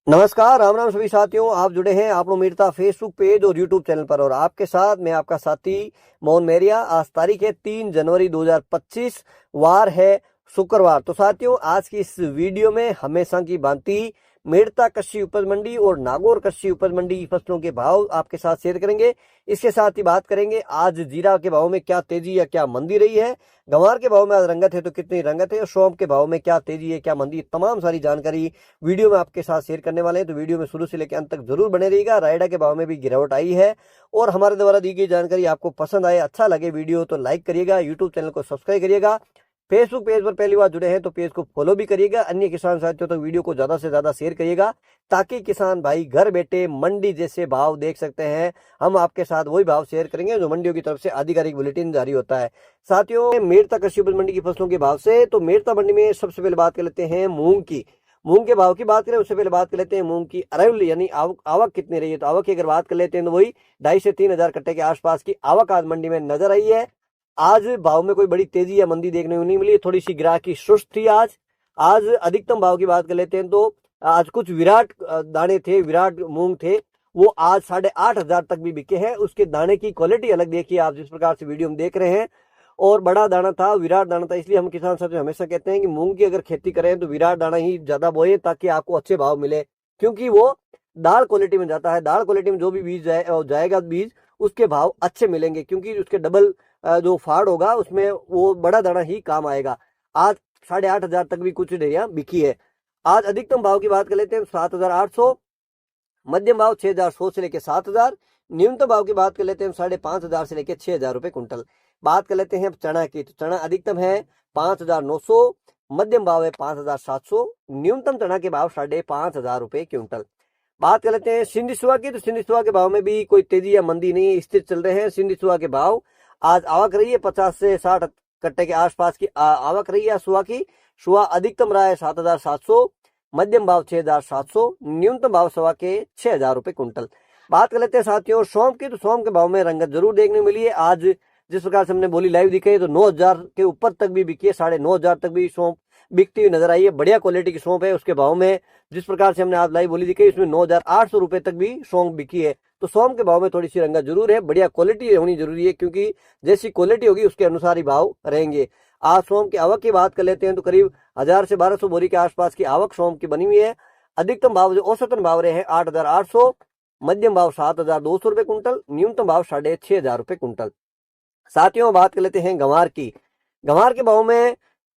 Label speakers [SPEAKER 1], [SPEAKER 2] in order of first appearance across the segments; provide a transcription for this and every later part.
[SPEAKER 1] नमस्कार, राम राम सभी साथियों। आप जुड़े हैं आप लोग मीरता फेसबुक पेज और यूट्यूब चैनल पर और आपके साथ मैं आपका साथी मोहन मेरिया। आज तारीख है 3 जनवरी 2025, वार है शुक्रवार। तो साथियों, आज की इस वीडियो में हमेशा की भांति मेड़ता कृषि उपज मंडी और नागौर कृषि उपज मंडी की फसलों के भाव आपके साथ शेयर करेंगे। इसके साथ ही बात करेंगे आज जीरा के भाव में क्या तेजी या क्या मंदी रही है, गंवार के भाव में आज रंगत है तो कितनी रंगत है और सौंफ के भाव में क्या तेजी है क्या मंदी, तमाम सारी जानकारी वीडियो में आपके साथ शेयर करने वाले हैं। तो वीडियो में शुरू से लेकर अंत तक जरूर बने रहिएगा। रायडा के भाव में भी गिरावट आई है और हमारे द्वारा दी गई जानकारी आपको पसंद आए, अच्छा लगे वीडियो तो लाइक करिएगा, यूट्यूब चैनल को सब्सक्राइब करिएगा, फेसबुक पेज पर पहली बार जुड़े हैं तो पेज को फॉलो भी करिएगा। अन्य किसान साथियों तक वीडियो को ज्यादा से ज्यादा शेयर करिएगा ताकि किसान भाई घर बैठे मंडी जैसे भाव देख सकते हैं। हम आपके साथ वही भाव शेयर करेंगे जो मंडियों की तरफ से आधिकारिक बुलेटिन जारी होता है। साथियों, मेड़ता कृषि उपज मंडी की फसलों के भाव से तो मेड़ता मंडी में सबसे पहले बात कर लेते हैं मूंग की। मूंग के भाव की बात करें उससे पहले बात कर लेते हैं मूंग की अराइवल यानी आवक कितनी रही है। तो आवक की अगर बात कर लेते हैं तो वही 2.5 से 3 हजार कट्टे के आसपास की आवक आज मंडी में नजर आई है। आज भाव में कोई बड़ी तेजी या मंदी देखने को नहीं मिली, थोड़ी सी ग्राहकी सुस्त थी। आज अधिकतम भाव की बात कर लेते हैं तो आज कुछ विराट दाने थे, विराट मूंग थे, वो आज 8,500 तक भी बिके हैं। उसके दाने की क्वालिटी अलग देखिए आप जिस प्रकार से वीडियो में देख रहे हैं, और बड़ा दाना था, विराट दाना था। इसलिए हम किसान साथियों हमेशा कहते हैं कि मूंग की अगर खेती करें तो विराट दाना ही ज्यादा बोए ताकि आपको अच्छे भाव मिले, क्योंकि वो दाल क्वालिटी में जाता है। दाल क्वालिटी में जो भी बीज जाएगा बीज उसके भाव अच्छे मिलेंगे, क्योंकि उसके डबल जो फाड़ होगा उसमें वो बड़ा दाना ही काम आएगा। आज 8,500 तक भी कुछ डेरियां बिकी है। आज अधिकतम भाव की बात कर लेते हैं 7,800, मध्यम भाव 6,100 से लेकर 7,000, न्यूनतम भाव की बात कर लेते हैं 5,500 से लेकर 6,000 रुपए कुंटल। बात कर लेते हैं चना की, तो चना अधिकतम है 5,900, मध्यम भाव है 5,700, न्यूनतम चना के भाव 5,500 रुपए क्विंटल। बात कर लेते हैं सिंधी सुहा की, तो सिंधी सुहा के भाव में भी कोई तेजी या मंदी नहीं है, स्थिर चल रहे हैं। सिंधी सुहा के भाव आज आवक रही है 50 से 60 कट्टे के आसपास की आवक रही है सुहा की। सुहा अधिकतम रहा है 7,700, मध्यम भाव 6,700, न्यूनतम भाव सवा के 6,000 रुपए कुंटल। बात कर लेते हैं साथियों सौंफ की, तो सौंफ के भाव में रंगत जरूर देखने मिली है। आज जिस प्रकार से हमने बोली लाइव दिखाई तो 9,000 के ऊपर तक भी बिकी है, 9,500 तक भी सौंफ बिकती हुई नजर आई है। बढ़िया क्वालिटी की सौंफ है। उसके भाव में जिस प्रकार से हमने आज लाइव बोली दिखाई उसमें 9,800 रुपए तक भी सौंफ बिकी है। तो सौंफ के भाव में थोड़ी सी रंगत जरूर है, बढ़िया क्वालिटी होनी जरूरी है, क्योंकि जैसी क्वालिटी होगी उसके अनुसार ही भाव रहेंगे। आज सौंफ की आवक की बात कर लेते हैं तो करीब 1,000 से 1,200 बोरी के आसपास की आवक सौंफ की बनी हुई है। अधिकतम भाव जो औसतन भाव रहे हैं 8,800, मध्यम भाव 7,200 रुपए कुंटल, न्यूनतम भाव 6,500 रुपए कुंटल। साथियों, बात कर लेते हैं गंवार की। गंवार के भाव में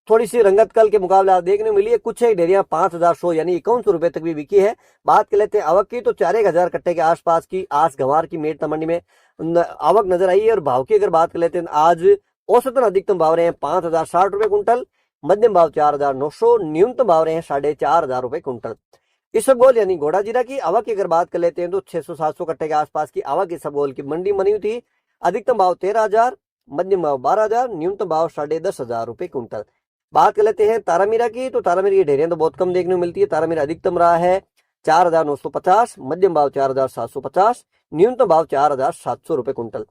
[SPEAKER 1] थोड़ी सी रंगत कल के मुकाबले आप देखने मिली है। कुछ एक डेरियां 5,100 यानी 5100 रुपए तक भी बिकी है। बात कर लेते हैं आवक की, तो 4,000 कट्टे के आसपास की आज गंवार की मेड़ता मंडी में आवक नजर आई है। और भाव की अगर बात कर लेते हैं आज औसतन अधिकतम भाव रहे हैं 5,060 रुपए कुंटल, मध्यम भाव 4,900, न्यूनतम भाव रहे हैं 4,500 रुपए कुंटल। इसबगोल यानी घोड़ा जीरा की आवक की अगर बात कर लेते हैं तो 600-700 कट्टे के आसपास की आवक इसबगोल की मंडी बनी हुई थी। अधिकतम भाव 13,000, मध्यम भाव 12,000, न्यूनतम भाव 10,500 रुपए कुंटल। बात कर लेते हैं तारामीरा की, तो तारामीरा की ढेरियां तो बहुत कम देखने को मिलती है। तारामीरा अधिकतम रहा है 4,950, मध्यम भाव 4,750, न्यूनतम भाव 4,700 रुपए कुंटल।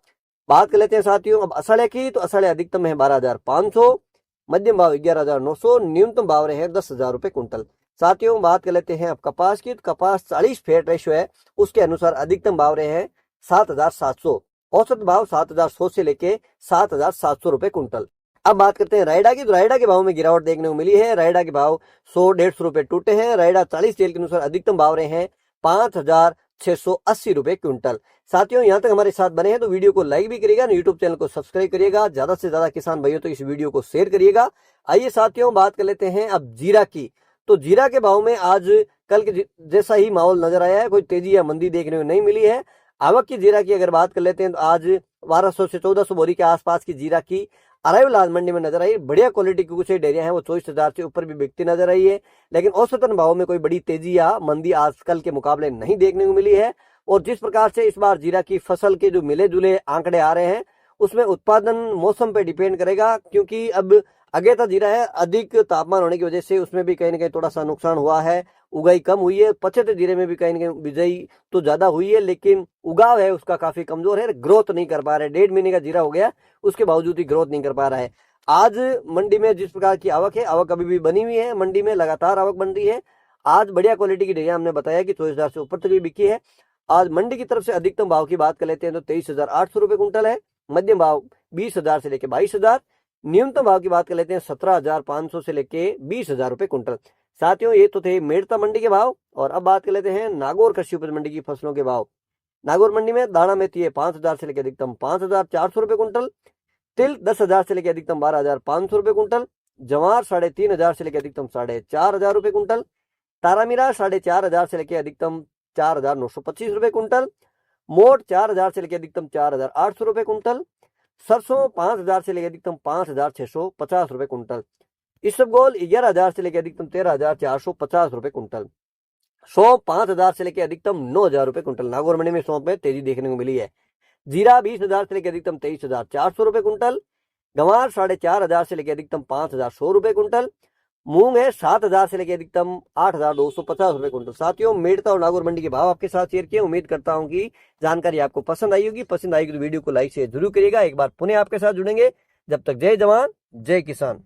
[SPEAKER 1] बात कर लेते हैं साथियों अब असड़े की, तो असड़े अधिकतम है 12,500, मध्यम भाव 11,900, न्यूनतम भाव रहे हैं 10,000 रुपए कुंटल। साथियों, बात कर लेते हैं अब कपास की, तो कपास 40 फेट रेशो है, उसके अनुसार अधिकतम भाव रहे हैं 7,700, औसत भाव 7,100 से लेके 7,700 रुपए कुंटल। अब बात करते हैं रायडा की, तो रायडा के भाव में गिरावट देखने को मिली है। रायडा के भाव 100-150 रुपए टूटे हैं। रायडा 40 तेल के अनुसार अधिकतम भाव रहे हैं 5,680 रुपए क्विंटल। साथियों, यहाँ तक हमारे साथ बने हैं तो वीडियो को लाइक भी करिएगा, यूट्यूब चैनल को सब्सक्राइब करिएगा, ज्यादा से ज्यादा किसान भाइयों तो इस वीडियो को शेयर करिएगा। आइए साथियों, बात कर लेते हैं अब जीरा की। तो जीरा के भाव में आज कल के जैसा ही माहौल नजर आया है, कोई तेजी या मंदी देखने को नहीं मिली है। आवक की जीरा की अगर बात कर लेते हैं तो आज 1,200 से 1,400 बोरी के आसपास की जीरा की अराइवल आज मंडी में नजर आई। बढ़िया क्वालिटी की कुछ डेरियां हैं वो 24,000 से ऊपर भी बिकती नजर आई है, लेकिन औसतन भाव में कोई बड़ी तेजी या मंदी आजकल के मुकाबले नहीं देखने को मिली है। और जिस प्रकार से इस बार जीरा की फसल के जो मिले जुले आंकड़े आ रहे हैं उसमें उत्पादन मौसम पे डिपेंड करेगा, क्योंकि अब अगेता जीरा है, अधिक तापमान होने की वजह से उसमें भी कहीं ना कहीं थोड़ा सा नुकसान हुआ है, उगाई कम हुई है। पछेते जीरे में भी कहीं ना कहीं बिजाई तो ज्यादा हुई है, लेकिन उगाव है उसका काफी कमजोर है, ग्रोथ नहीं कर पा रहे। 1.5 महीने का जीरा हो गया, उसके बावजूद ही ग्रोथ नहीं कर पा रहा है। आज मंडी में जिस प्रकार की आवक है, आवक अभी भी बनी हुई है, मंडी में लगातार आवक बन रही है। आज बढ़िया क्वालिटी की ढेरिया हमने बताया कि 24,000 से ऊपर तक भी बिकी है। आज मंडी की तरफ से अधिकतम भाव की बात कर लेते हैं तो 23,800 रुपए कुंटल है। मध्यम भाव 20,000 से लेके 22,000। न्यूनतम भाव की बात कर लेते हैं 17,500 से लेके 20,000 रुपए कुंटल। साथियों, ये तो थे मेड़ता मंडी के भाव। और अब बात कर लेते हैं नागौर कृषि उपज मंडी की फसलों के भाव। नागौर मंडी में दाना मेथी है 5,000 से लेकर अधिकतम 5,400 रुपए कुंटल। तिल 10,000 से लेकर अधिकतम 12,500 रुपए कुंटल। जवार 3,500 से लेकर अधिकतम 4,500 रुपए कुंटल। तारामीरा 4,500 से लेकर अधिकतम 4,925 रुपए कुंटल। मोट 4,000 से लेकर अधिकतम 4,800 रुपए कुंटल। सरसों 5,000 से लेकर अधिकतम 5,650 रुपए कुंटल। इसबगोल 11,000 से लेकर अधिकतम 13,450 रुपए कुंटल। सौंफ 5,000 से लेकर अधिकतम 9,000 रुपए कुंटल। नागौर मंडी में सौंफ में तेजी देखने को मिली है। जीरा 20,000 से लेकर अधिकतम 23,400 रुपए कुंटल। गंवार 4,500 से लेकर अधिकतम 5,100 रुपए कुंटल। मूंग है 7,000 से लेकर अधिकतम 8,250 रुपए कुंटल। साथियों, मेड़ता और नागौर मंडी के भाव आपके साथ शेयर किए। उम्मीद करता हूं कि जानकारी आपको पसंद आई होगी। पसंद आएगी तो वीडियो को लाइक शेयर जरूर करिएगा। एक बार पुनः आपके साथ जुड़ेंगे। जब तक जय जवान जय किसान।